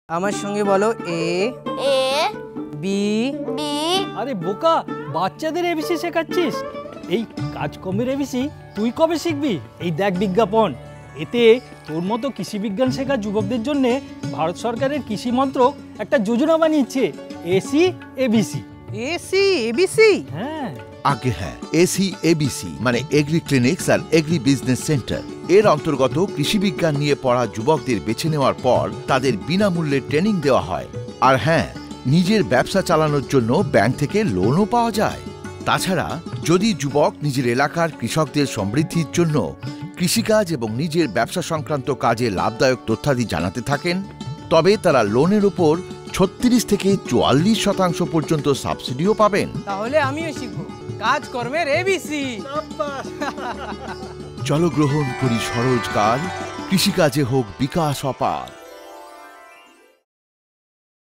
আমার সঙ্গে বলো এ এ বি বি। আরে বোকা, বাচ্চাদের এবিসি শেখাচ্ছিস? এই কাজকর্মের এবিসি তুই কবে শিখবি? এই দেখ বিজ্ঞাপন, এতে তোর মতো কৃষি বিজ্ঞান শেখা যুবকদের জন্য ভারত সরকারের কৃষি মন্ত্রক একটা যোজনা বানিয়েছে, এসি এবিসি। AC ABC? হ্যাঁ আগে হ্যাঁ, এসি এবিসি মানে এগ্রি ক্লিনিক্স আর এগ্রি বিজনেস সেন্টার। এর অন্তর্গত কৃষি বিজ্ঞান নিয়ে পড়া যুবকদের বেছে নেওয়ার পর তাদের বিনামূল্যে ট্রেনিং দেওয়া হয়। আর হ্যাঁ, নিজের ব্যবসা চালানোর জন্য ব্যাংক থেকে লোনও পাওয়া যায়। তাছাড়া যদি যুবক নিজের এলাকার কৃষকদের সমৃদ্ধির জন্য কৃষিকাজ এবং নিজের ব্যবসা সংক্রান্ত কাজে লাভদায়ক তথ্যাদি জানাতে থাকেন, তবে তারা লোনের উপর 36 থেকে 44% পর্যন্ত সাবসিডিও পাবেন। তাহলে আমিও শিখবো কাজকর্মের এবিসি। চলো গ্রহণ করি সরোজগার, কৃষিকাজে হোক বিকাশ অপার।